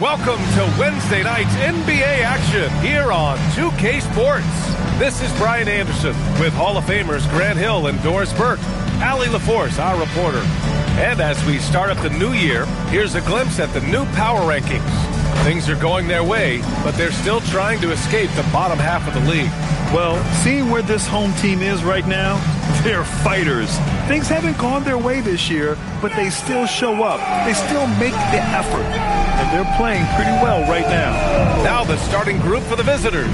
Welcome to Wednesday night's NBA action here on 2K Sports. This is Brian Anderson with Hall of Famers Grant Hill and Doris Burke. Allie LaForce, our reporter. And as we start up the new year, here's a glimpse at the new power rankings. Things are going their way, but they're still trying to escape the bottom half of the league. Well, seeing where this home team is right now, they're fighters. Things haven't gone their way this year, but they still show up. They still make the effort. And they're playing pretty well right now. Now the starting group for the visitors.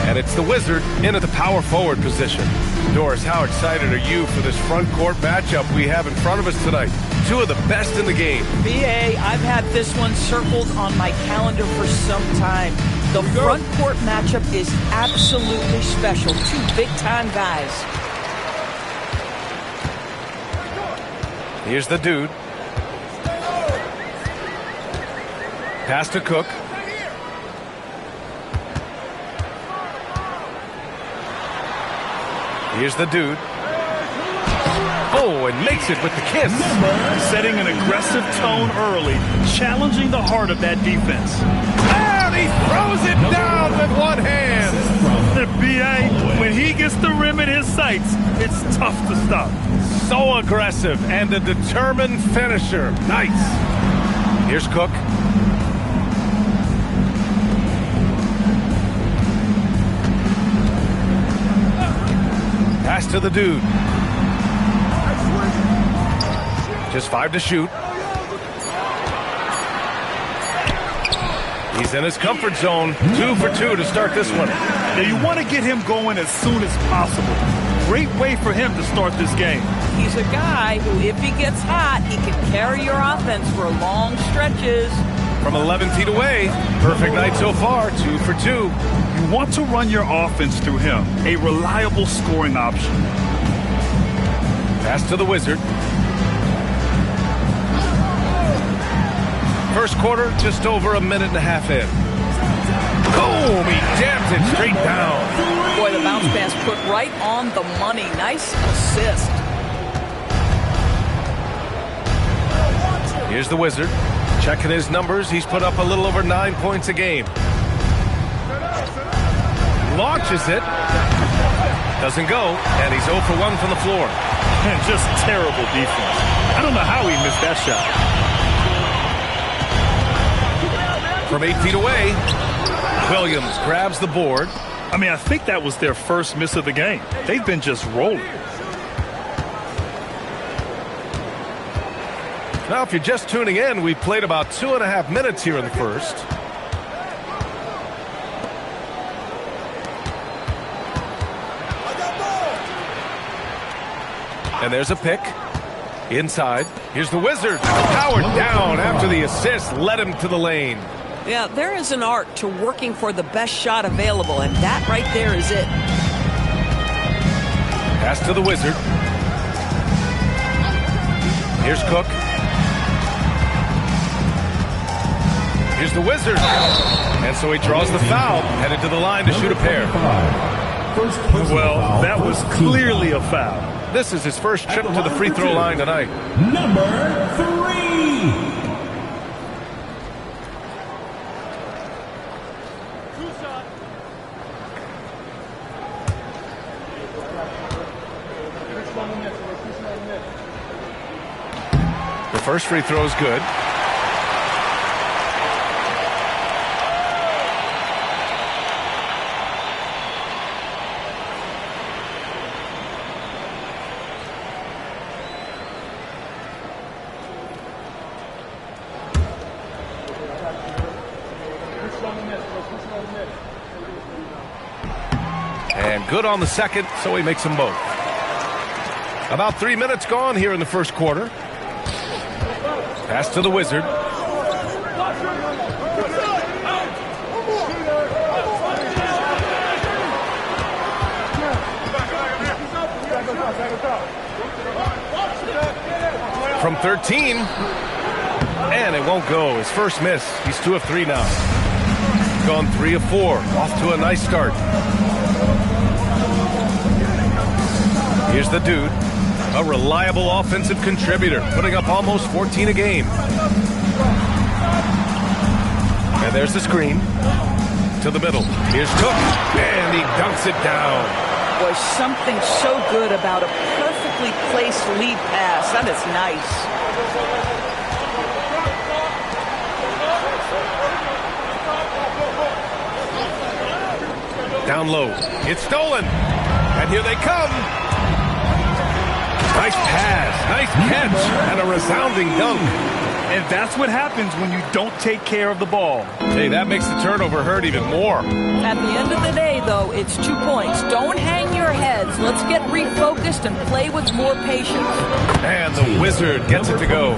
And it's the Wizard in at the power forward position. Doris, how excited are you for this front court matchup we have in front of us tonight? Two of the best in the game. BA, I've had this one circled on my calendar for some time. The front court matchup is absolutely special. Two big-time guys. Here's the dude. Pass to Cook. Here's the dude. Oh, and makes it with the kiss. Setting an aggressive tone early, challenging the heart of that defense. And he throws it down with one hand. The BA, when he gets the rim in his sights, it's tough to stop. So aggressive and a determined finisher. Nice. Here's Cook. Pass to the dude. Just 5 to shoot. He's in his comfort zone. 2 for 2 to start this one. Now you want to get him going as soon as possible. Great way for him to start this game. He's a guy who, if he gets hot, he can carry your offense for long stretches. From 11 feet away, perfect night so far, 2 for 2. You want to run your offense through him, a reliable scoring option. Pass to the Wizard. First quarter, just over a minute and a half in. Boom! He jams it straight down. Boy, the bounce pass put right on the money. Nice assist. Here's the Wizard. Checking his numbers, he's put up a little over 9 points a game. Launches it. Doesn't go, and he's 0 for 1 from the floor. And just terrible defense. I don't know how he missed that shot. From 8 feet away, Williams grabs the board. I mean, I think that was their first miss of the game. They've been just rolling. Now, if you're just tuning in, we played about 2.5 minutes here in the first. And there's a pick. Inside. Here's the Wizard. Powered down after the assist led him to the lane. Yeah, there is an art to working for the best shot available, and that right there is it. Pass to the Wizard. Here's Cook. Here's the Wizard. And so he draws the foul, headed to the line to shoot a pair. Well, that was clearly a foul. This is his first trip to the free throw line tonight. Number 3. The first free throw is good. And good on the second, so he makes them both. About 3 minutes gone here in the first quarter. Pass to the Wizard. From 13. And it won't go. His first miss. He's 2 of 3 now. Gone 3 of 4. Off to a nice start. Here's the dude. A reliable offensive contributor, putting up almost 14 a game. And there's the screen. To the middle. Here's Cook. And he dunks it down. Boy, something so good about a perfectly placed lead pass. That is nice. Down low. It's stolen. And here they come. Nice pass. Nice catch. And a resounding dunk. And that's what happens when you don't take care of the ball. Hey, that makes the turnover hurt even more. At the end of the day, though, it's 2 points. Don't hang your heads. Let's get refocused and play with more patience. And the Wizard gets it to go.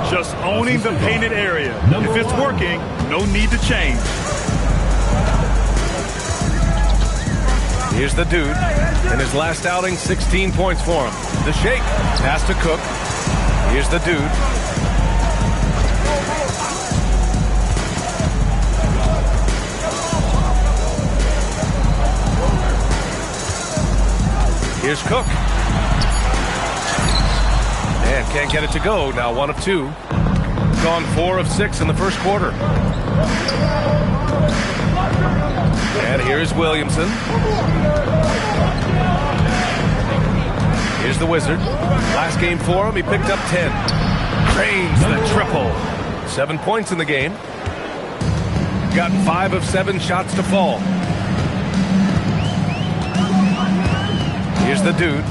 Just owning the painted area. If it's working, no need to change. Here's the dude. In his last outing, 16 points for him. The shake. Pass to Cook. Here's the dude. Here's Cook. And can't get it to go. Now 1 of 2. Gone 4 of 6 in the first quarter. And here's Williamson. Here's the Wizard. Last game for him, he picked up 10. Drains the triple. 7 points in the game. Got 5 of 7 shots to fall. Here's the dude.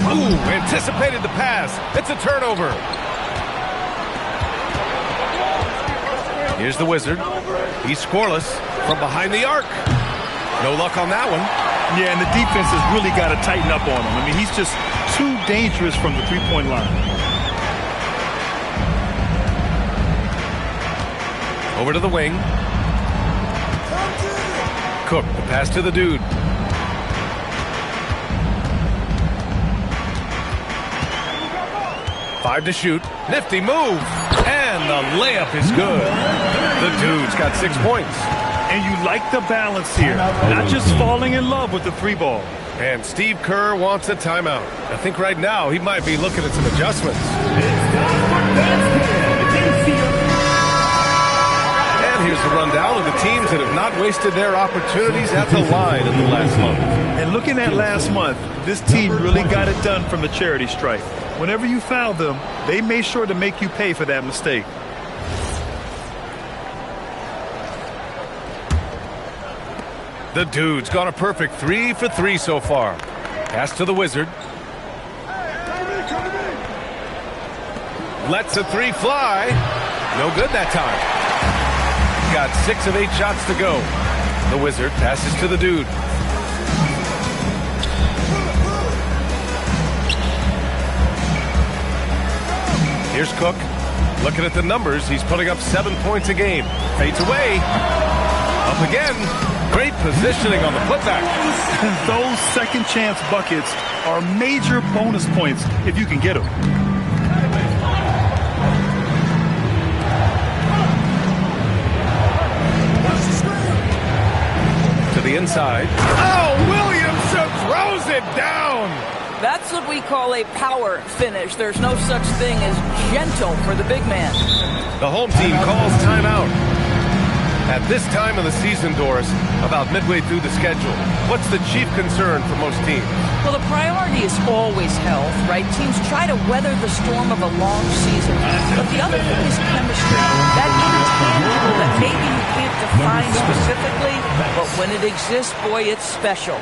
Ooh, anticipated the pass. It's a turnover. Here's the Wizard. He's scoreless from behind the arc. No luck on that one. Yeah, and the defense has really got to tighten up on him. I mean, he's just too dangerous from the three-point line. Over to the wing. Cook, the pass to the dude. Five to shoot. Nifty move. And the layup is good. The dude's got 6 points. And you like the balance here. Not just falling in love with the 3-ball. And Steve Kerr wants a timeout. I think right now he might be looking at some adjustments. And here's the rundown of the teams that have not wasted their opportunities at the line in the last month. And looking at last month, this team really got it done from the charity stripe. Whenever you foul them, they made sure to make you pay for that mistake. The dude's got a perfect 3 for 3 so far. Pass to the Wizard. Lets a 3 fly. No good that time. Got 6 of 8 shots to go. The Wizard passes to the dude. Here's Cook. Looking at the numbers, he's putting up 7 points a game. Fades away. Up again. Great positioning on the putback. Those second chance buckets are major bonus points if you can get them. To the inside. Oh, Williamson throws it down. That's what we call a power finish. There's no such thing as gentle for the big man. The home team calls timeout. At this time of the season, Doris, about midway through the schedule, what's the chief concern for most teams? Well, the priority is always health, right? Teams try to weather the storm of a long season. But the other thing is chemistry. That intangible that maybe you can't define specifically, but when it exists, boy, it's special.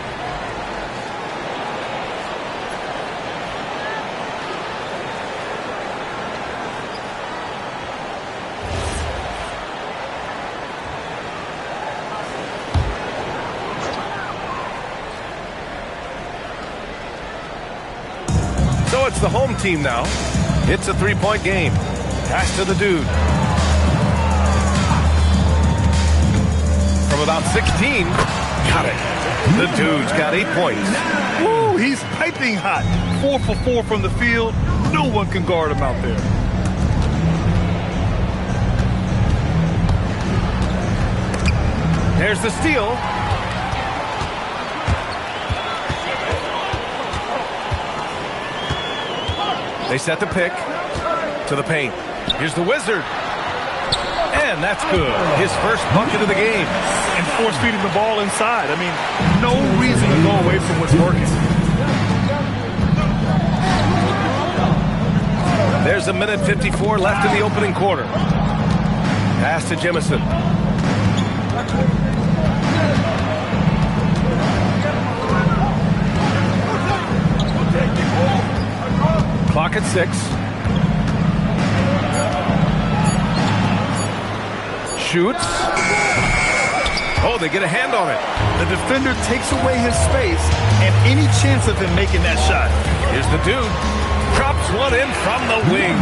So it's the home team now. It's a 3-point game. Pass to the dude. From about 16. Got it. The dude's got 8 points. Woo, he's piping hot. 4 for 4 from the field. No one can guard him out there. There's the steal. They set the pick to the paint. Here's the Wizard. And that's good. His first bucket of the game. And force feeding the ball inside. I mean, no reason to go away from what's working. There's a minute 54 left in the opening quarter. Pass to Jemison. Clock at 6. Shoots. Oh, they get a hand on it. The defender takes away his space and any chance of him making that shot. Here's the dude. Drops one in from the wing.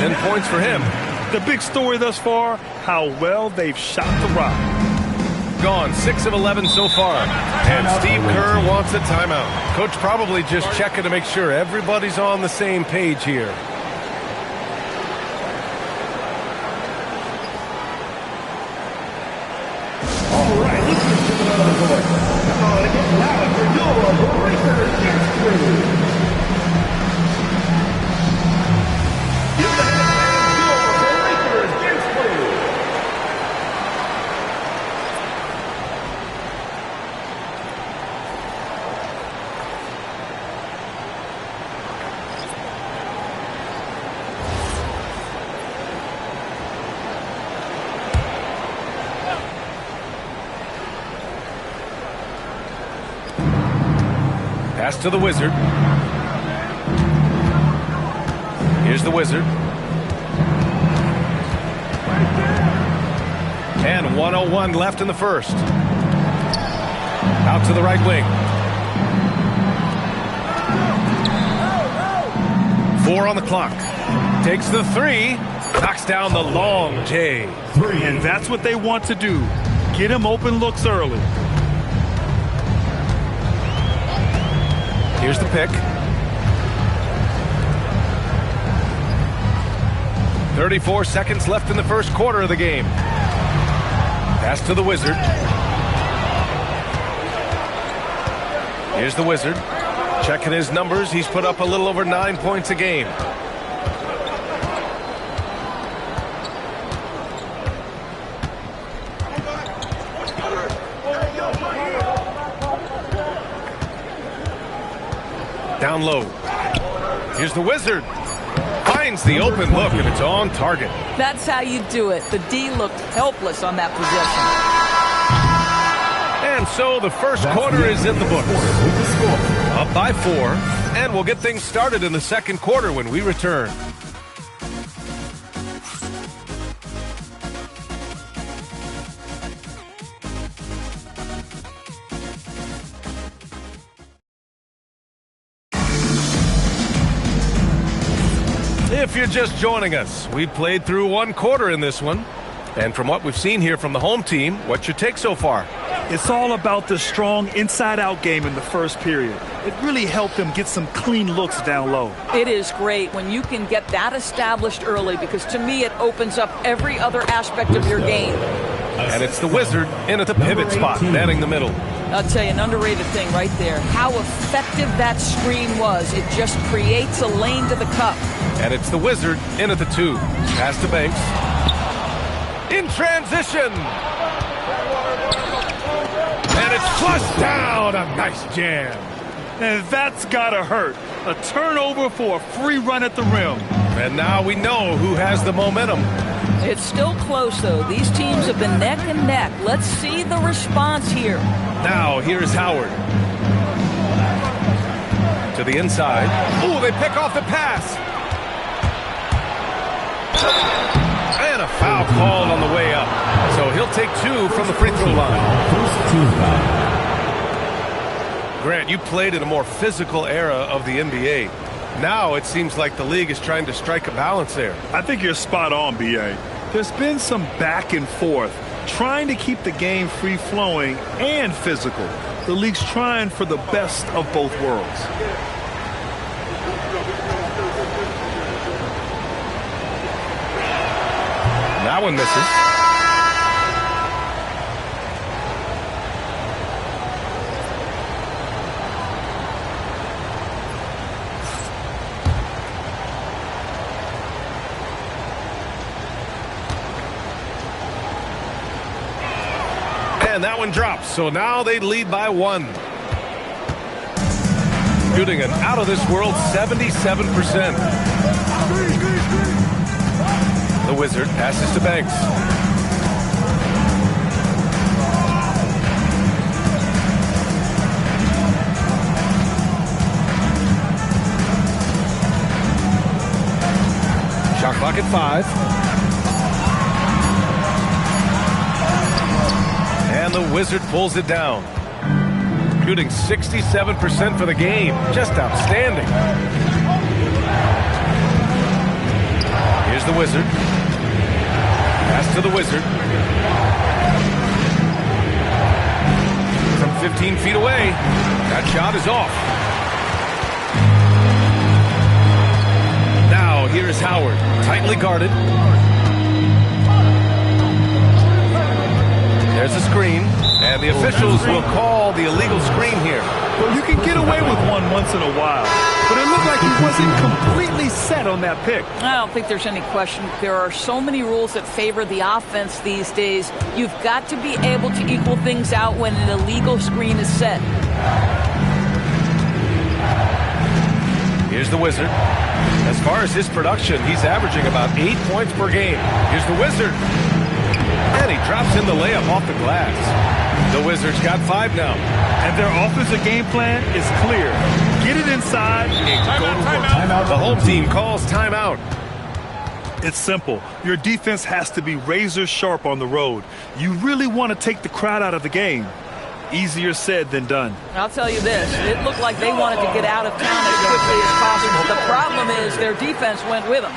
10 points for him. The big story thus far, how well they've shot the rock. Gone 6 of 11 so far. And Steve Kerr wants a timeout. Coach probably just checking to make sure everybody's on the same page here. All right, let's get to another point. Come on, get loud for your Breakers History. Give the hand your Breakers History. Pass to the Wizard. Here's the Wizard. And 1:01 left in the first. Out to the right wing. 4 on the clock. Takes the 3. Knocks down the long J. And that's what they want to do. Get him open looks early. Here's the pick. 34 seconds left in the first quarter of the game. Pass to the Wizard. Here's the Wizard. Checking his numbers. He's put up a little over 9 points a game. Down low. Here's the Wizard. Finds the open look, and it's on target. That's how you do it. The D looked helpless on that possession. And so the first quarter is in the books. Up by 4, and we'll get things started in the second quarter when we return. If you're just joining us, we played through one quarter in this one. And from what we've seen here from the home team, what's your take so far? It's all about the strong inside-out game in the first period. It really helped them get some clean looks down low. It is great when you can get that established early because to me it opens up every other aspect of your game. And it's the Wizard in at the pivot spot, manning the middle. I'll tell you, an underrated thing right there. How effective that screen was. It just creates a lane to the cup. And it's the Wizard in at the 2. Pass to Banks. In transition. And it's flushed down. A nice jam. And that's gotta hurt. A turnover for a free run at the rim. And now we know who has the momentum. It's still close, though. These teams have been neck and neck. Let's see the response here. Now, here's Howard. To the inside. Ooh, they pick off the pass. And a foul called on the way up. So he'll take 2 from the free throw line. Grant, you played in a more physical era of the NBA. Now it seems like the league is trying to strike a balance there. I think you're spot on, B.A. There's been some back and forth, trying to keep the game free-flowing and physical. The league's trying for the best of both worlds. That one misses. And that one drops, so now they lead by 1. Shooting an out-of-this-world 77%. The Wizard passes to Banks. Shot clock at 5. And the Wizard pulls it down. Shooting 67% for the game. Just outstanding. Here's the Wizard. Pass to the Wizard. From 15 feet away. That shot is off. Now here's Howard. Tightly guarded. There's a screen. And the officials will call the illegal screen here. Well, you can get away with one once in a while, but it looked like he wasn't completely set on that pick. I don't think there's any question. There are so many rules that favor the offense these days. You've got to be able to equal things out when an illegal screen is set. Here's the Wizard. As far as his production, he's averaging about 8 points per game. Here's the Wizard. And he drops in the layup off the glass. The Wizards got 5 now. And their offensive game plan is clear. Get it inside and go to work. Timeout. The home team calls timeout. It's simple. Your defense has to be razor sharp on the road. You really want to take the crowd out of the game. Easier said than done. I'll tell you this. It looked like they wanted to get out of town as quickly as possible. The problem is their defense went with them.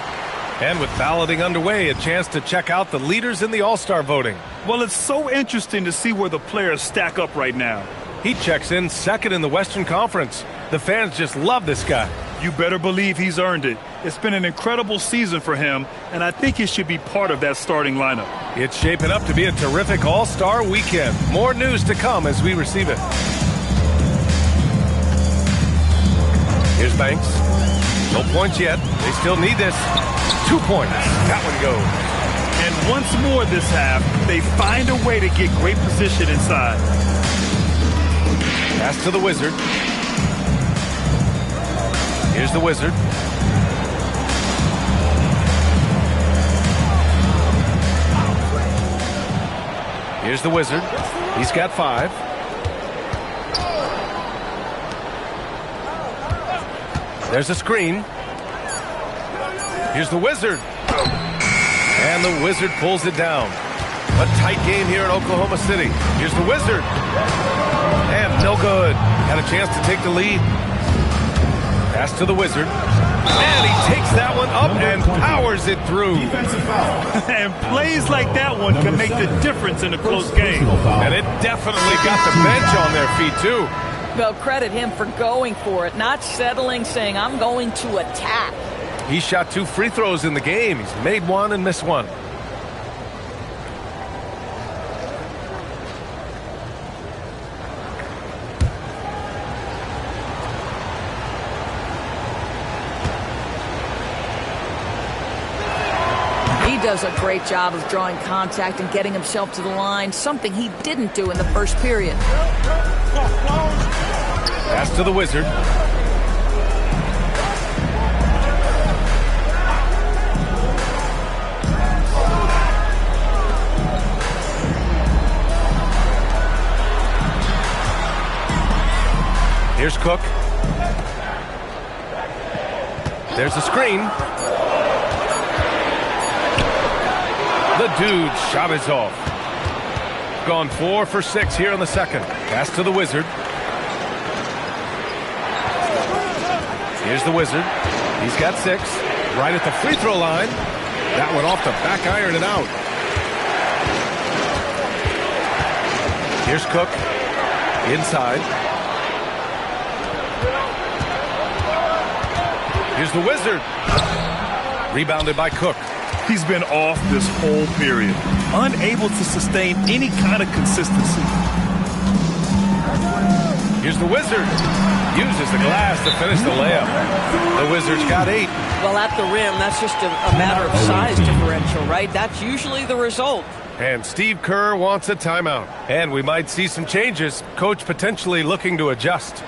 And with balloting underway, a chance to check out the leaders in the All-Star voting. Well, it's so interesting to see where the players stack up right now. He checks in second in the Western Conference. The fans just love this guy. You better believe he's earned it. It's been an incredible season for him, and I think he should be part of that starting lineup. It's shaping up to be a terrific All-Star weekend. More news to come as we receive it. Here's Banks. No points yet. They still need this. 2 points. That one goes. And once more this half, they find a way to get great position inside. Pass to the Wizard. Here's the Wizard. Here's the Wizard. He's got 5. There's a screen. Here's the Wizard. And the Wizard pulls it down. A tight game here in Oklahoma City. Here's the Wizard. And no good. Had a chance to take the lead. Pass to the Wizard. And he takes that one up and powers it through. And plays like that one can make the difference in a close game. And it definitely got the bench on their feet, too. Well, credit him for going for it, not settling, saying, I'm going to attack. He shot 2 free throws in the game. He's made 1 and missed 1. He does a great job of drawing contact and getting himself to the line, something he didn't do in the first period. Pass to the Wizard. Here's Cook. There's a screen. The dude's shot is off. Gone 4 for 6 here in the second. Pass to the Wizard. Here's the Wizard. He's got 6. Right at the free throw line. That one off the back iron and out. Here's Cook. Inside. Here's the Wizard. Rebounded by Cook. He's been off this whole period, unable to sustain any kind of consistency. Here's the Wizard. Uses the glass to finish the layup. The Wizards got 8. Well, at the rim, that's just a matter of size differential, right? That's usually the result. And Steve Kerr wants a timeout. And we might see some changes. Coach potentially looking to adjust.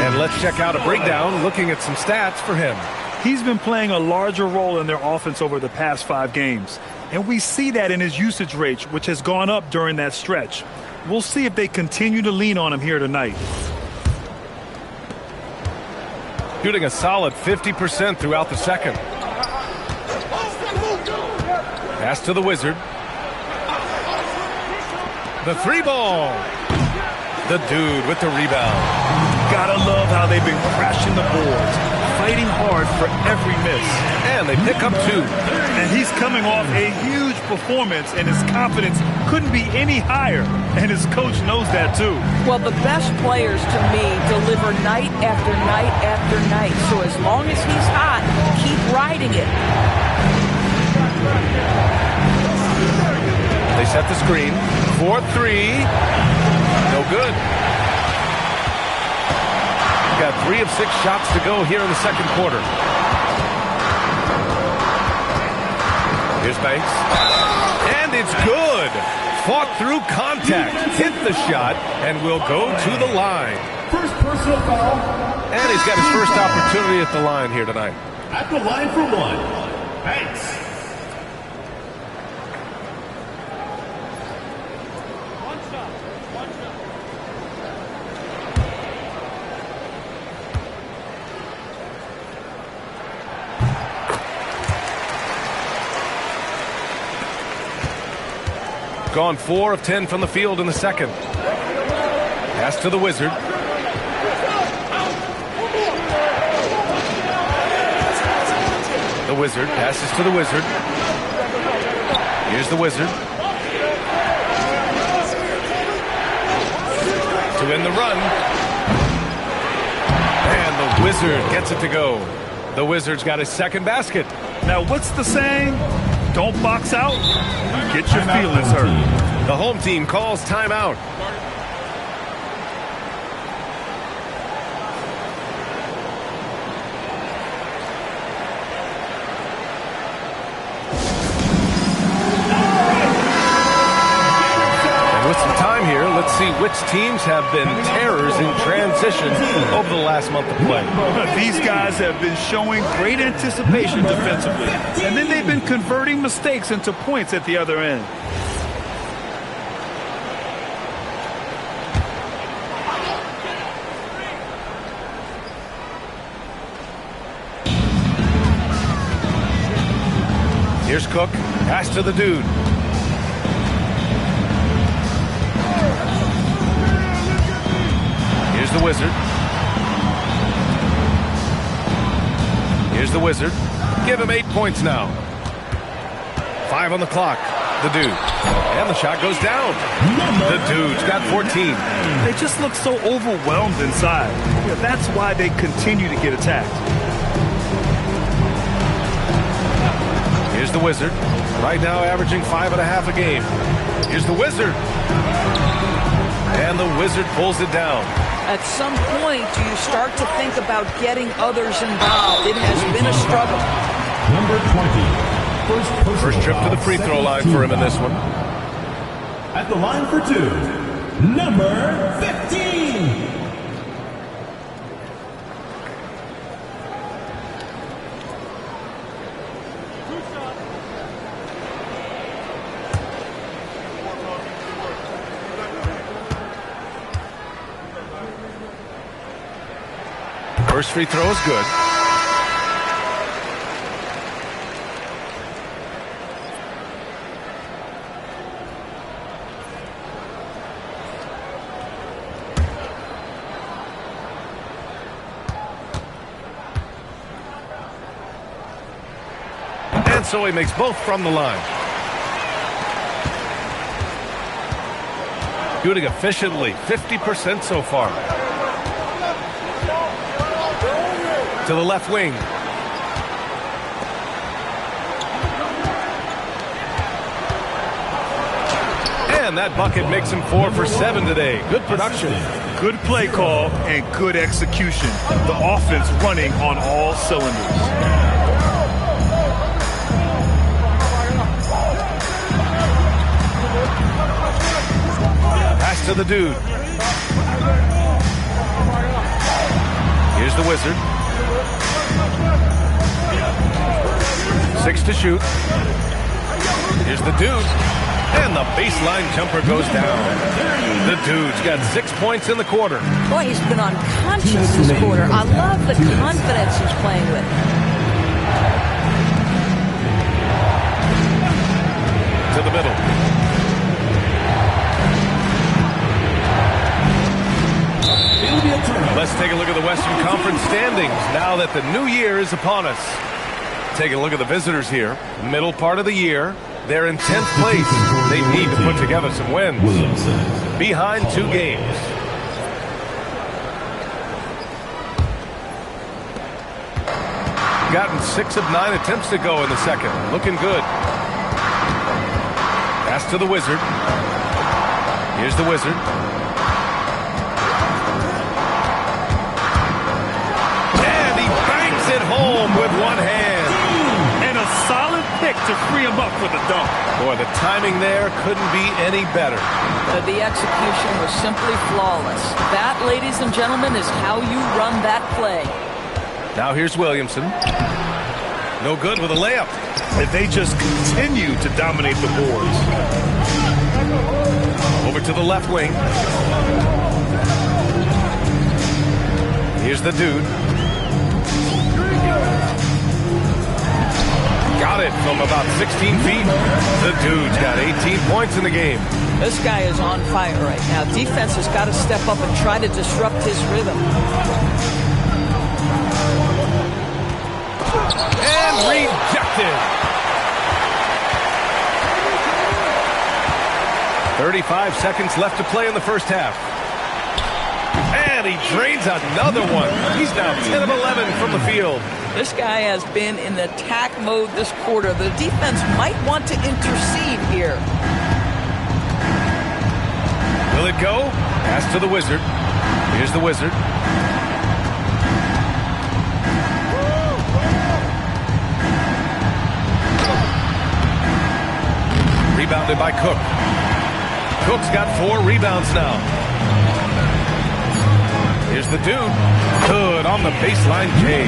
And let's check out a breakdown looking at some stats for him. He's been playing a larger role in their offense over the past 5 games. And we see that in his usage rate, which has gone up during that stretch. We'll see if they continue to lean on him here tonight. Shooting a solid 50% throughout the second. Pass to the Wizard. The 3-ball. The dude with the rebound. Gotta love how they've been crashing the boards, fighting hard for every miss. And they pick up 2. And he's coming off a huge performance, and his confidence couldn't be any higher. And his coach knows that, too. Well, the best players, to me, deliver night after night after night. So as long as he's hot, keep riding it. They set the screen. 4-3. No good. Got 3 of 6 shots to go here in the second quarter. Here's Banks. And it's good. Fought through contact. Hit the shot and will go to the line. First personal foul. And he's got his first opportunity at the line here tonight. At the line for 1. Banks. Gone 4 of 10 from the field in the second. Pass to the Wizard. The Wizard passes to the Wizard. Here's the Wizard. To end the run. And the Wizard gets it to go. The Wizard's got his second basket. Now, what's the saying? Don't box out. Get your feelings hurt. The home team calls timeout. And with some time here, let's see which teams have been terrors in transition over the last month of play. These guys have been showing great anticipation defensively, and then they've been converting mistakes into points at the other end. Here's Cook. Pass to the dude. Here's the Wizard. Here's the Wizard. Give him 8 points now. 5 on the clock. The dude. And the shot goes down. The dude's got 14. They just look so overwhelmed inside. Yeah, that's why they continue to get attacked. Here's the Wizard. Right now averaging 5.5 a game. Here's the Wizard. And the Wizard pulls it down. At some point, do you start to think about getting others involved? It has been a struggle. Number 20. First trip to the free throw line for him in this one. At the line for 2. Number 15. First free throw is good. And so he makes both from the line. Shooting efficiently, 50% so far. To the left wing. And that bucket makes him 4 for 7 today. Good production. Good play call and good execution. The offense running on all cylinders. Pass to the dude. Here's the Wizard. 6 to shoot. Here's the dude. And the baseline jumper goes down. The dude's got 6 points in the quarter. Boy, he's been unconscious this quarter. I love the confidence he's playing with. To the middle. Let's take a look at the Western Conference standings now that the new year is upon us. Taking a look at the visitors here. Middle part of the year. They're in 10th place. They need to put together some wins. Behind 2 games. Gotten 6 of 9 attempts to go in the second. Looking good. Pass to the Wizard. Here's the Wizard. And he banks it home with one hand. And a solid pick to free him up for the dunk. Boy, the timing there couldn't be any better. The execution was simply flawless. That, ladies and gentlemen, is how you run that play. Now here's Williamson. No good with a layup. And they just continue to dominate the boards. Over to the left wing. Here's the dude. Got it from about 16 feet. The dude's got 18 points in the game. This guy is on fire right now. Defense has got to step up and try to disrupt his rhythm. And rejected. 35 seconds left to play in the first half. And he drains another one. He's now 10 of 11 from the field. This guy has been in attack mode this quarter. The defense might want to intercede here. Will it go? Pass to the Wizard. Here's the Wizard. Rebounded by Cook. Cook's got 4 rebounds now. Here's the dude. Good on the baseline, Jay.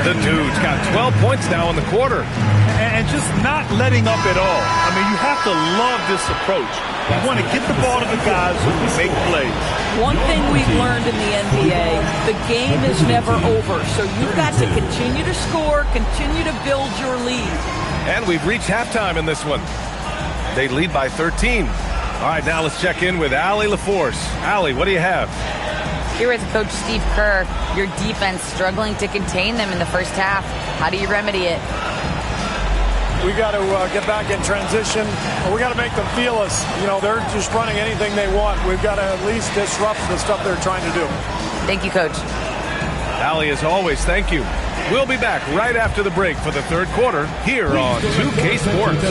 The dude's got 12 points now in the quarter. And just not letting up at all. I mean, you have to love this approach. You want to get the ball to the guys who can make plays. One thing we've learned in the NBA, the game is never over. So you've got to continue to score, continue to build your lead. And we've reached halftime in this one. They lead by 13. All right, now let's check in with Allie LaForce. Allie, what do you have? Here with Coach Steve Kerr, your defense struggling to contain them in the first half. How do you remedy it? We got to get back in transition. We got to make them feel us. You know, they're just running anything they want. We've got to at least disrupt the stuff they're trying to do. Thank you, Coach. Allie, as always, thank you. We'll be back right after the break for the third quarter here on 2K Sports.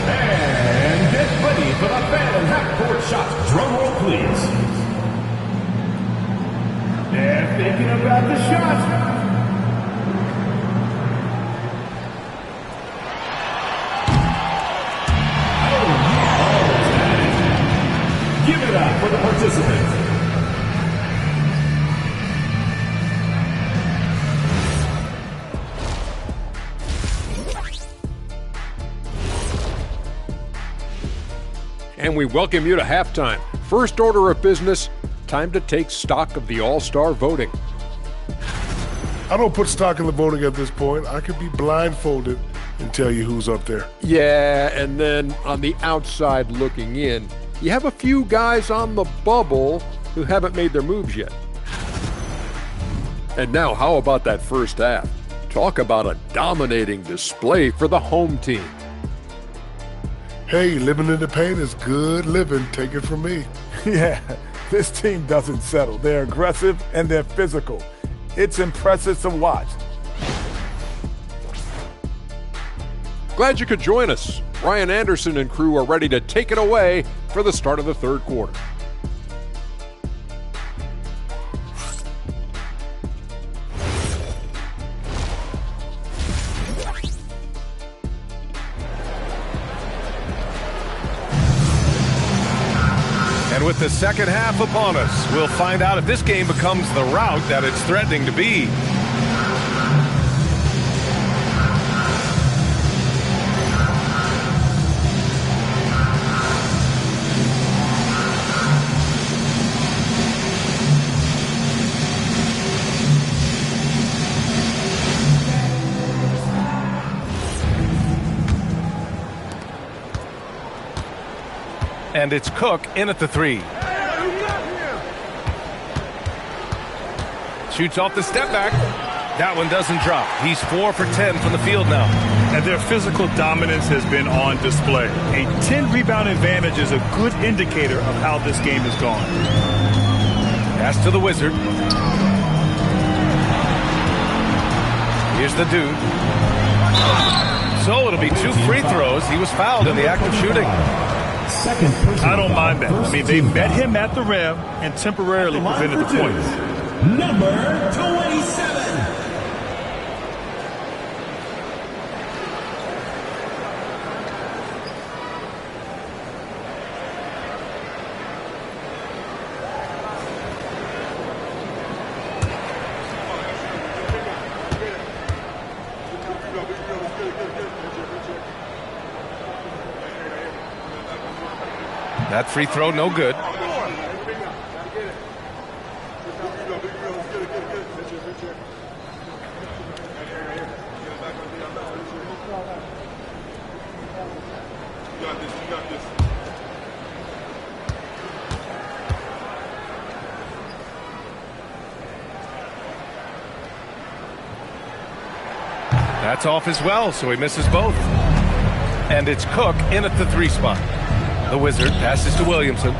And get ready for the fan half-court shot. Drum roll, please. And thinking about the shot. Give it up for the participants. And we welcome you to halftime. First order of business, time to take stock of the All-Star voting. I don't put stock in the voting at this point. I could be blindfolded and tell you who's up there. Yeah, and then on the outside looking in, you have a few guys on the bubble who haven't made their moves yet. And now, how about that first half? Talk about a dominating display for the home team. Hey, living in the paint is good living. Take it from me. Yeah, this team doesn't settle. They're aggressive and they're physical. It's impressive to watch. Glad you could join us. Ryan Anderson and crew are ready to take it away for the start of the third quarter. And with the second half upon us, we'll find out if this game becomes the rout that it's threatening to be. And it's Cook in at the 3. Shoots off the step back. That one doesn't drop. He's 4 for 10 from the field now. And their physical dominance has been on display. A 10-rebound advantage is a good indicator of how this game has gone. Pass to the Wizard. Here's the dude. So it'll be 2 free throws. He was fouled in the act of shooting. I don't mind that. I mean, they met him at the rim and temporarily prevented the points. Number 27. That free throw, no good. That's off as well, so he misses both. And it's Cook in at the 3 spot. The Wizard passes to Williamson.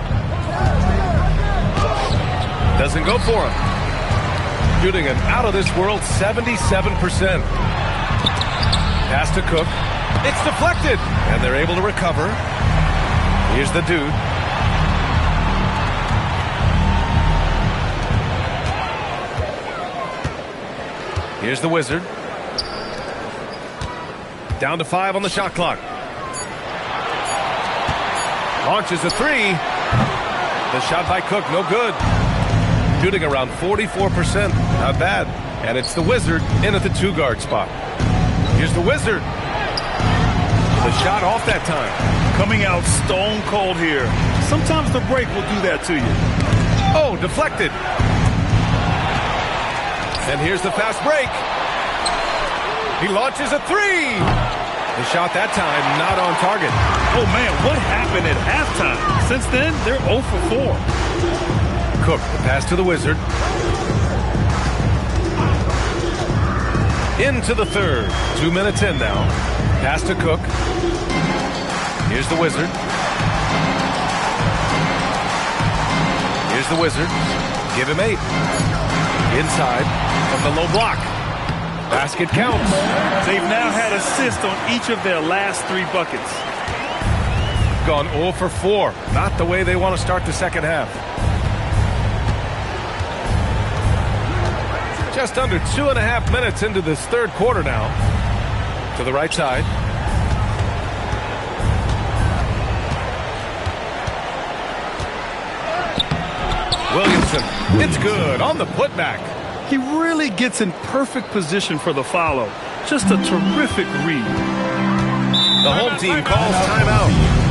Doesn't go for him. Shooting an out-of-this-world 77%. Pass to Cook. It's deflected, and they're able to recover. Here's the dude. Here's the Wizard. Down to 5 on the shot clock. Launches a 3. The shot by Cook, no good. Shooting around 44%. Not bad. And it's the Wizard in at the 2-guard spot. Here's the Wizard. The shot off that time. Coming out stone cold here. Sometimes the break will do that to you. Oh, deflected. And here's the fast break. He launches a 3. The shot that time not on target. Oh, man, what happened at halftime? Since then, they're 0 for 4. Cook, the pass to the Wizard. Into the third. 2 minutes in now. Pass to Cook. Here's the Wizard. Here's the Wizard. Give him 8. Inside from the low block. Basket counts. They've now had assists on each of their last 3 buckets. Gone 0 for 4. Not the way they want to start the second half. Just under 2.5 minutes into this third quarter now. To the right side. Williamson. It's good on the putback. He really gets in perfect position for the follow. Just a terrific read. The home team calls timeout.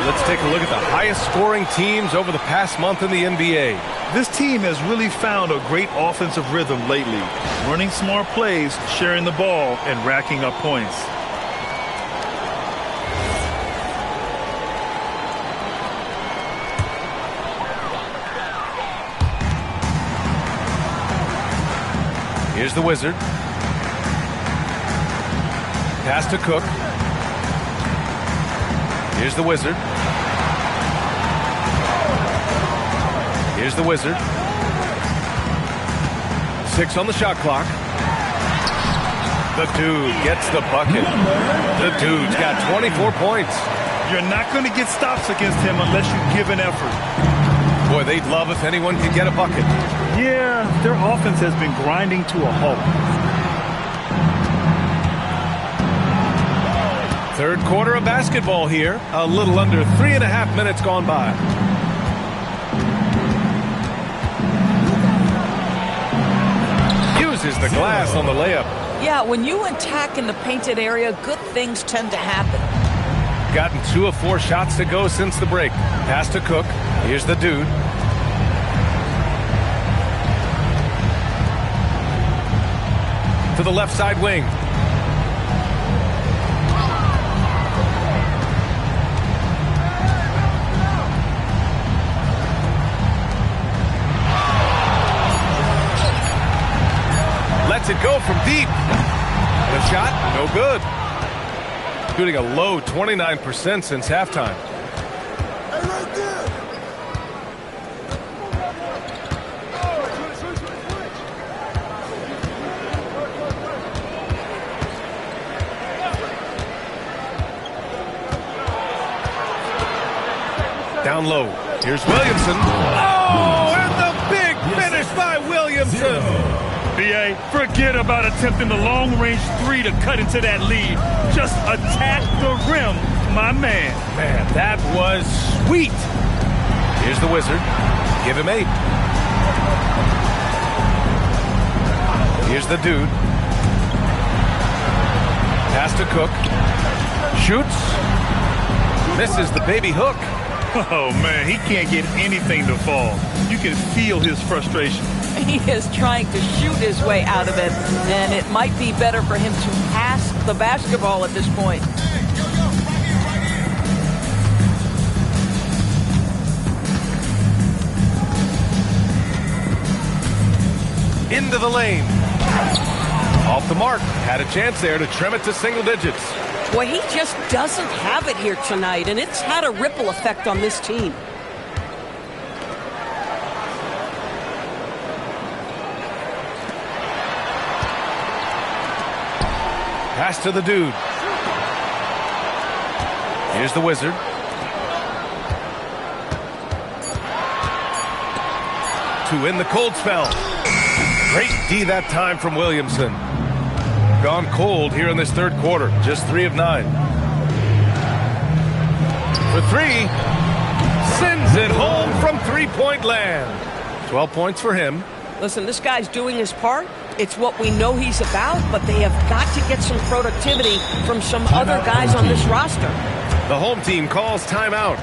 Let's take a look at the highest scoring teams over the past month in the NBA. This team has really found a great offensive rhythm lately. Running smart plays, sharing the ball, and racking up points. Here's the Wizard. Pass to Cook. Here's the Wizard. Here's the Wizard. 6 on the shot clock. The dude gets the bucket. The dude's got 24 points. You're not going to get stops against him unless you give an effort. Boy, they'd love if anyone could get a bucket. Yeah, their offense has been grinding to a halt. Third quarter of basketball here. A little under 3.5 minutes gone by. Uses the glass on the layup. Yeah, when you attack in the painted area, good things tend to happen. Gotten 2 of 4 shots to go since the break. Pass to Cook. Here's the dude. To the left side wing. Lets it go from deep. The shot, no good. Shooting a low 29% since halftime. Down low. Here's Williamson. Oh, and the big finish by Williamson. B.A., forget about attempting the long-range 3 to cut into that lead. Just attack the rim, my man. Man, that was sweet. Here's the Wizard. Give him 8. Here's the dude. Pass to Cook. Shoots. Misses the baby hook. Oh, man, he can't get anything to fall. You can feel his frustration. He is trying to shoot his way out of it, and it might be better for him to pass the basketball at this point. Into the lane. Off the mark. Had a chance there to trim it to single digits. Boy, he just doesn't have it here tonight, and it's had a ripple effect on this team. Pass to the dude. Here's the Wizard. To end the cold spell. Great D that time from Williamson. Gone cold here in this third quarter. Just 3 of 9. For 3. Sends it home from three-point land. 12 points for him. Listen, this guy's doing his part. It's what we know he's about, but they have got to get some productivity from some other guys on this roster. The home team calls timeout.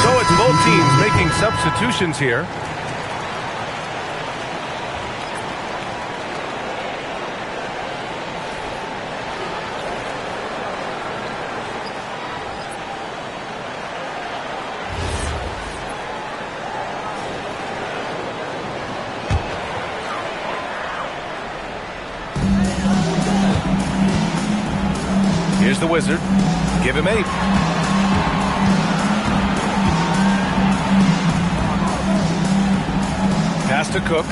So it's both teams making substitutions here. Here's the Wizard. Give him 8. Pass to Cook.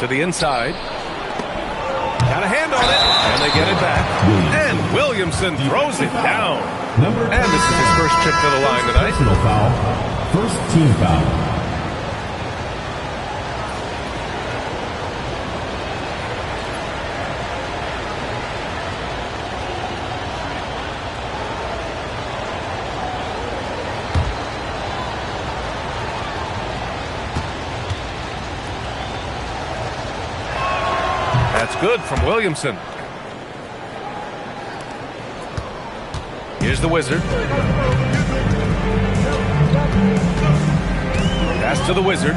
To the inside. Got a hand on it. And they get it back. And Williamson throws it down. And this is his first trip to the line tonight. Personal foul. First team foul. That's good from Williamson. Here's the Wizard. Pass to the Wizard.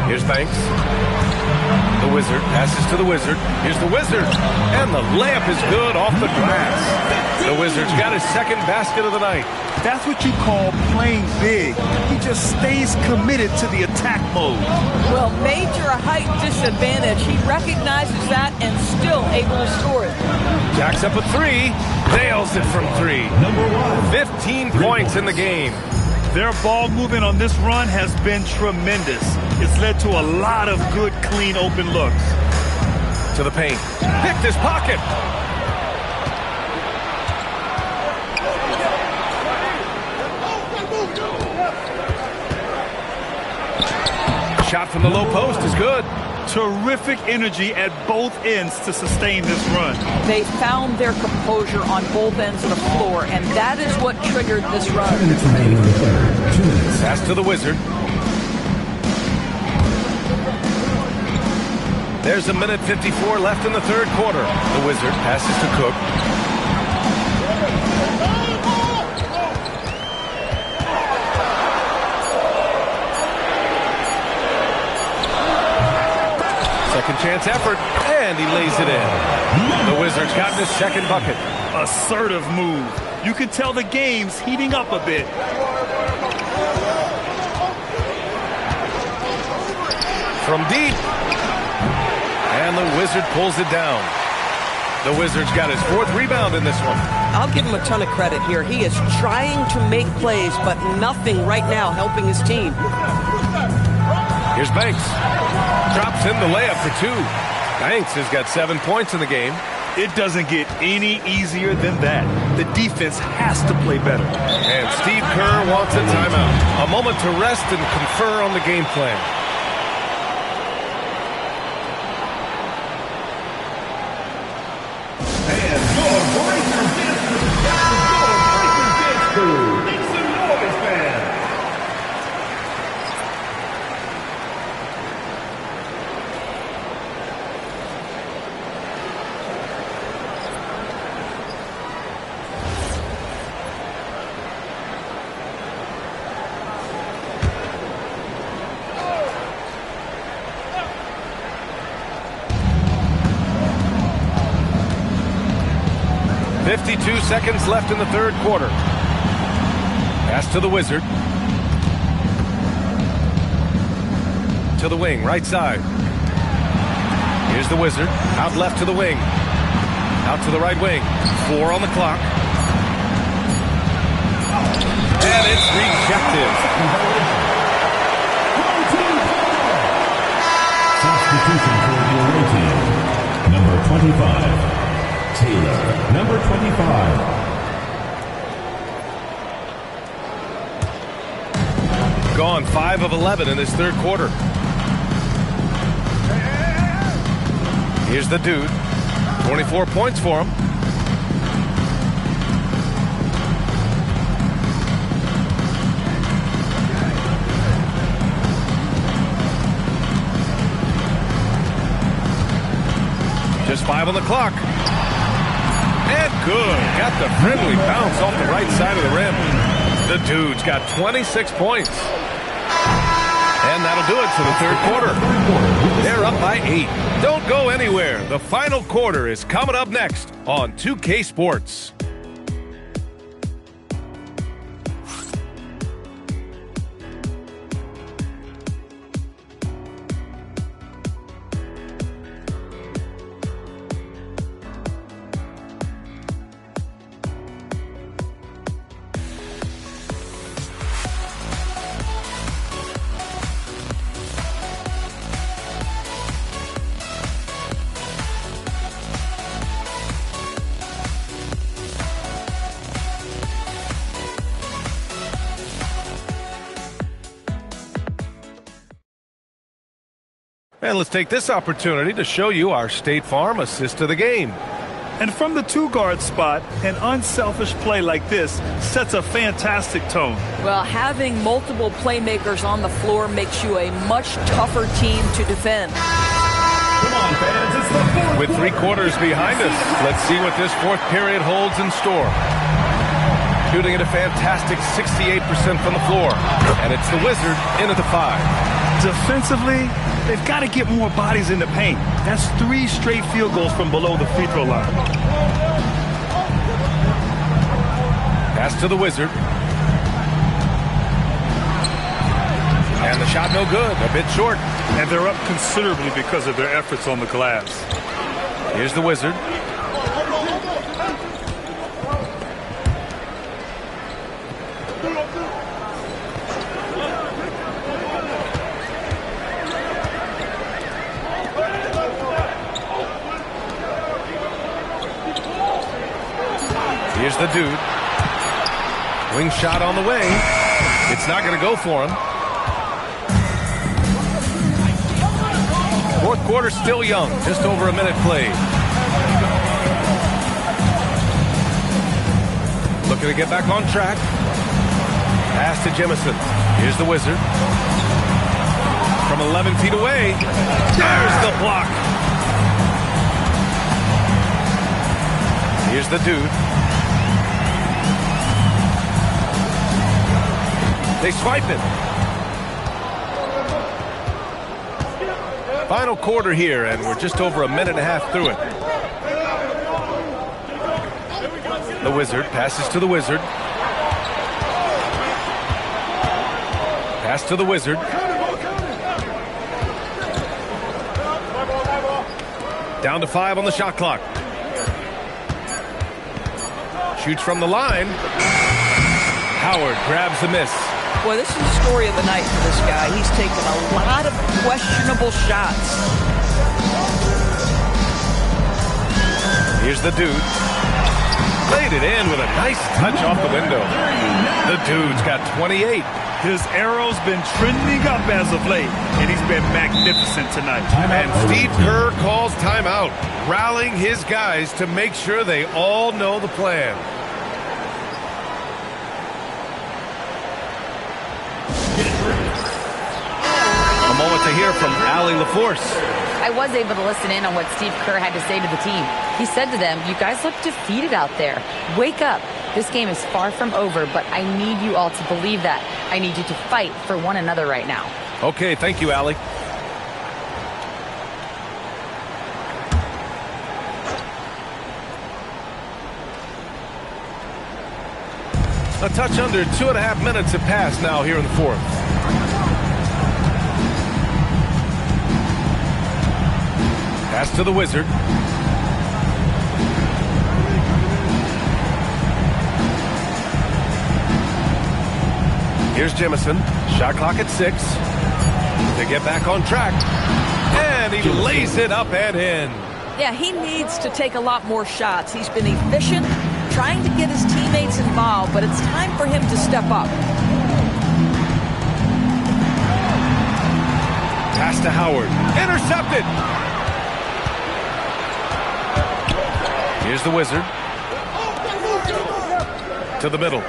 Here's Banks. The Wizard passes to the Wizard. Here's the Wizard. And the layup is good off the glass. The Wizard's got his second basket of the night. That's what you call playing big. He just stays committed to the attack mode. Well, major height disadvantage. He recognizes that and still able to score it. Jacks up a three. Nails it from three. 15 points in the game. Their ball movement on this run has been tremendous. It's led to a lot of good, clean, open looks. To the paint. Picked his pocket. Shot from the low post is good. Terrific energy at both ends to sustain this run. They found their composure on both ends of the floor, and that is what triggered this run. Pass to the Wizard. There's a minute 54 left in the third quarter. The Wizard passes to Cook. Second chance effort, and he lays it in. The Wizards got his second bucket. Assertive move. You can tell the game's heating up a bit. From deep. And the Wizard pulls it down. The Wizards got his fourth rebound in this one. I'll give him a ton of credit here. He is trying to make plays, but nothing right now helping his team. Here's Banks. Drops in the layup for two. Banks has got 7 points in the game. It doesn't get any easier than that. The defense has to play better. And Steve Kerr wants a timeout. A moment to rest and confer on the game plan. And your Breakers dance crew. Make some noise, fans. .52 seconds left in the third quarter. Pass to the Wizard. To the wing, right side. Here's the Wizard. Out left to the wing. Out to the right wing. 4 on the clock. And it's rejected. Substitution for the away team. Number 25. Taylor, number 25. Gone 5 of 11 in this third quarter. Here's the dude. 24 points for him. Just 5 on the clock. And good. Got the friendly bounce off the right side of the rim. The dude's got 26 points. And that'll do it for the third quarter. They're up by 8. Don't go anywhere. The final quarter is coming up next on 2K Sports. And let's take this opportunity to show you our State Farm assist to the game. And from the two-guard spot, an unselfish play like this sets a fantastic tone. Well, having multiple playmakers on the floor makes you a much tougher team to defend. Come on, fans, it's the fourth. With 3 quarters behind us, let's see what this fourth period holds in store. Shooting at a fantastic 68% from the floor. And it's the Wizard in at the 5. Defensively, they've got to get more bodies in the paint. That's 3 straight field goals from below the free throw line. Pass to the Wizard. And the shot no good, a bit short. And they're up considerably because of their efforts on the glass. Here's the Wizard. Here's the Dude. Wing shot on the way. It's not going to go for him. Fourth quarter still young. Just over a minute played. Looking to get back on track. Pass to Jemison. Here's the Wizard. From 11 feet away. There's the block. Here's the Dude. They swipe it. Final quarter here, and we're just over a minute and a half through it. The Wizard passes to the Wizard. Pass to the Wizard. Down to 5 on the shot clock. Shoots from the line. Howard grabs the miss. Boy, this is the story of the night for this guy. He's taken a lot of questionable shots. Here's the Dude. Laid it in with a nice touch off the window. The Dude's got 28. His arrow's been trending up as of late, and he's been magnificent tonight. And Steve Kerr calls timeout, rallying his guys to make sure they all know the plan. A moment to hear from Allie LaForce. I was able to listen in on what Steve Kerr had to say to the team. He said to them, "You guys look defeated out there. Wake up. This game is far from over, but I need you all to believe that. I need you to fight for one another right now." Okay, thank you, Allie. A touch under 2.5 minutes have passed now here in the fourth. Pass to the Wizard. Here's Jemison. Shot clock at 6. To get back on track. And he lays it up and in. Yeah, he needs to take a lot more shots. He's been efficient, trying to get his teammates involved, but it's time for him to step up. Pass to Howard. Intercepted. Here's the Wizard. To the middle.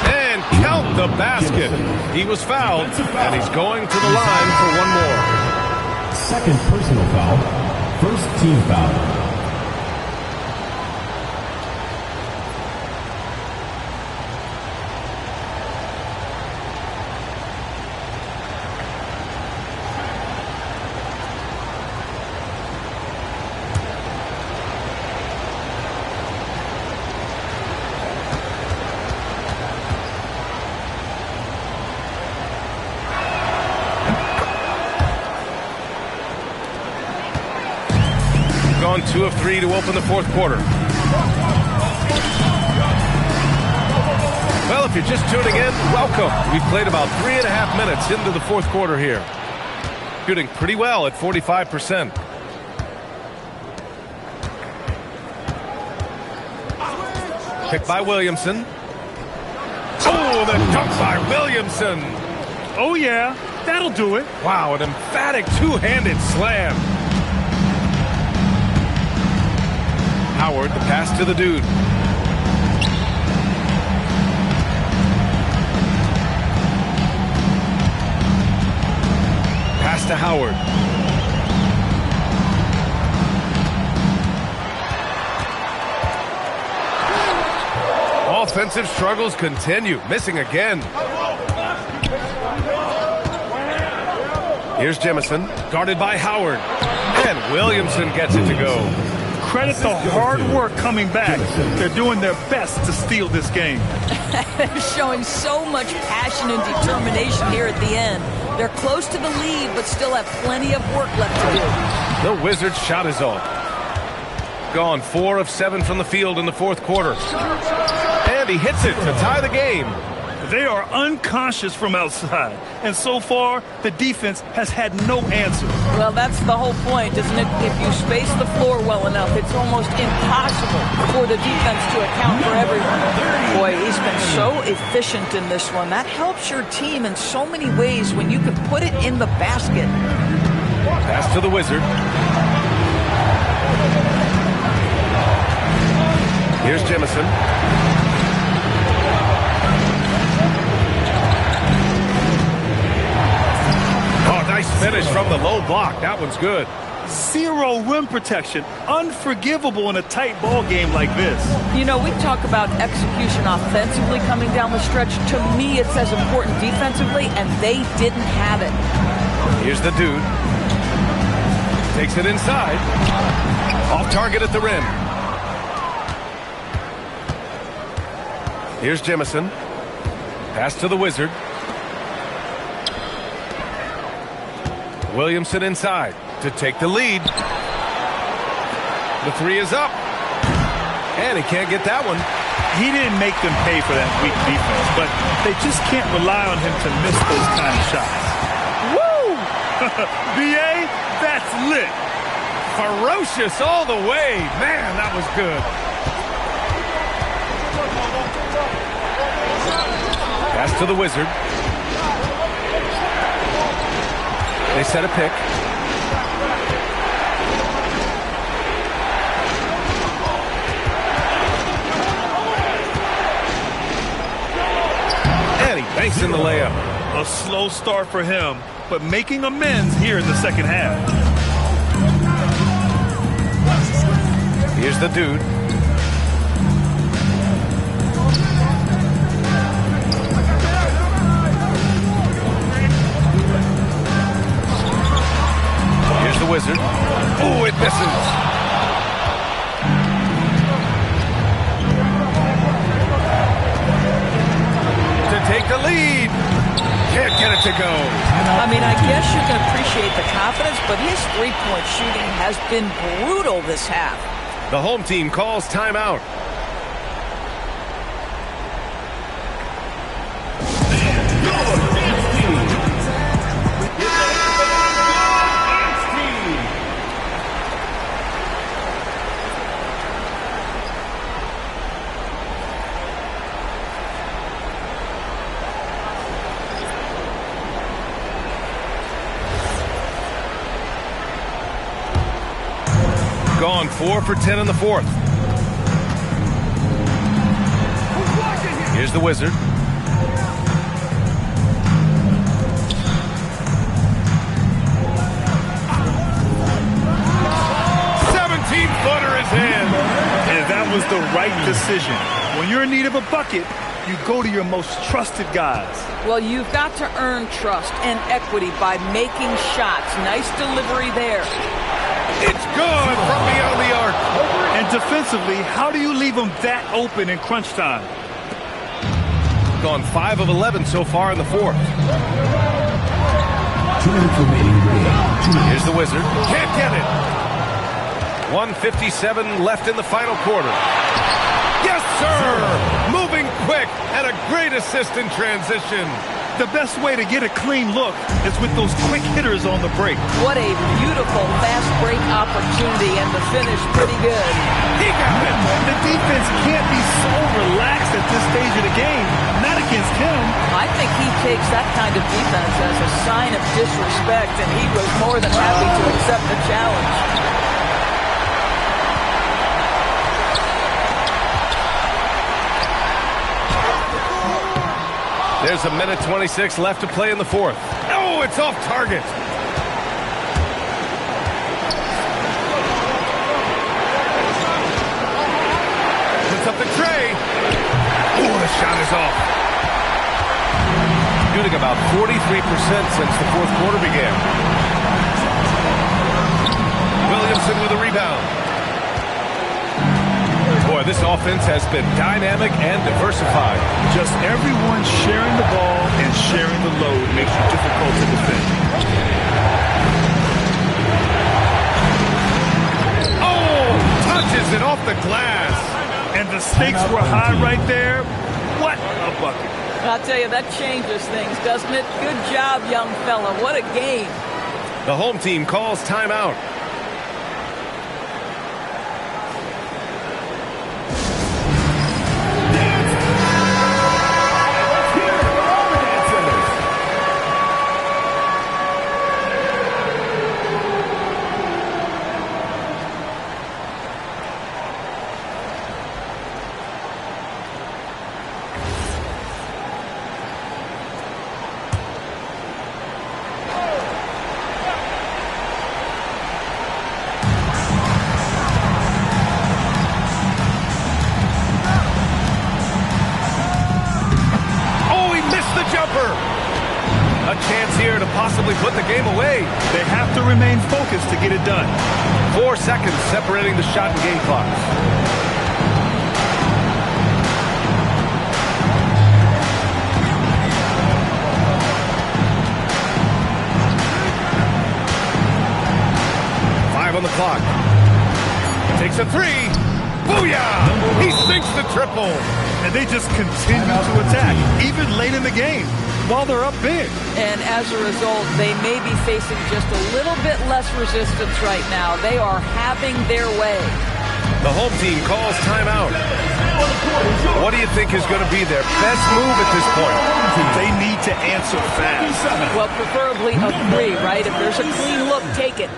And count the basket. He was fouled, and he's going to the line for one more. Second personal foul. First team foul. On 2 of 3 to open the fourth quarter. Well, if you're just tuning in, welcome. We've played about 3.5 minutes into the fourth quarter here. Shooting pretty well at 45%. Picked by Williamson. Oh, the dunk by Williamson. Oh, yeah, that'll do it. Wow, an emphatic two-handed slam. Howard, the pass to the Dude. Pass to Howard. offensive struggles continue, missing again. Here's Jemison, guarded by Howard. And Williamson gets it to go. Credit the hard work coming back. They're doing their best to steal this game. They're showing so much passion and determination here at the end. They're close to the lead, but still have plenty of work left to do. The Wizards' shot is off. Gone 4 of 7 from the field in the fourth quarter. And he hits it to tie the game. They are unconscious from outside, and so far, the defense has had no answer. Well, that's the whole point, isn't it? If you space the floor well enough, it's almost impossible for the defense to account for everyone. Boy, he's been so efficient in this one. That helps your team in so many ways when you can put it in the basket. Pass to the Wizard. Here's Jemison. Nice finish from the low block. That one's good. Zero rim protection. Unforgivable in a tight ball game like this. You know, we talk about execution offensively coming down the stretch. To me, it's as important defensively, and they didn't have it. Here's the dude. Takes it inside. Off target at the rim. Here's Jemison. Pass to the Wizard. Williamson inside to take the lead. The three is up. And he can't get that one. He didn't make them pay for that weak defense, but they just can't rely on him to miss those kind of shots. Woo! BA, that's lit. Ferocious all the way. Man, that was good. Pass to the Wizard. They set a pick. And he banks in the layup. A slow start for him, but making amends here in the second half. Here's the dude. Here's the Wizard. Oh, it misses. To take the lead. Can't get it to go. I mean, I guess you can appreciate the confidence, but his three-point shooting has been brutal this half. The home team calls timeout. Gone 4 for 10 in the fourth. Here's the Wizard. Footer is in. And that was the right decision. When you're in need of a bucket, you go to your most trusted guys. Well, you've got to earn trust and equity by making shots. Nice delivery there. It's good from beyond the arc. And defensively, how do you leave them that open in crunch time? Gone 5 of 11 so far in the fourth. 2 minutes remaining in the game. Here's the Wizard. Can't get it. 1:57 left in the final quarter. Yes, sir! Moving quick and a great assist in transition. The best way to get a clean look is with those quick hitters on the break. What a beautiful fast break opportunity, and the finish pretty good. He got it! The defense can't be so relaxed at this stage of the game. Not against him. I think he takes that kind of defense as a sign of disrespect, and he was more than happy to accept the challenge. There's a minute 26 left to play in the fourth. Oh, it's off target. Puts up the tray. Ooh, the shot is off. Shooting about 43% since the fourth quarter began. Williamson with a rebound. Boy, this offense has been dynamic and diversified. Just everyone sharing the ball and sharing the load makes it difficult to defend. Oh, touches it off the glass. And the stakes were high right there. What a bucket. I'll tell you, that changes things, doesn't it? Good job, young fella. What a game. The home team calls timeout. A chance here to possibly put the game away. They have to remain focused to get it done. 4 seconds separating the shot and game clocks. Five on the clock. Takes a three. Booyah! He sinks the triple. And they just continue to attack, even late in the game, while they're up big. And as a result, they may be facing just a little bit less resistance right now. They are having their way. The home team calls timeout. What do you think is going to be their best move at this point? They need to answer fast. Well, preferably a three, right? If there's a clean look, take it.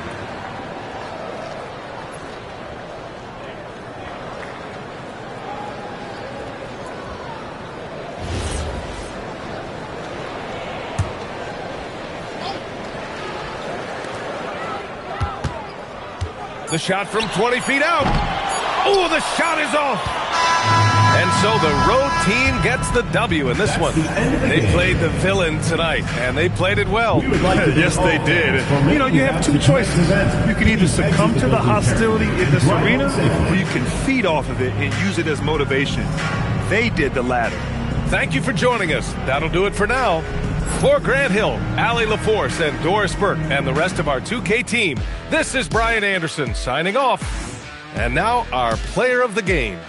The shot from 20 feet out. Oh, the shot is off. And so the road team gets the W in this one. They played the villain tonight, and they played it well. Yes, they did. You know, you have two choices. You can either succumb to the hostility in this arena, or you can feed off of it and use it as motivation. They did the latter. Thank you for joining us. That'll do it for now. For Grant Hill, Allie LaForce, and Doris Burke, and the rest of our 2K team, this is Brian Anderson signing off. And now our player of the game.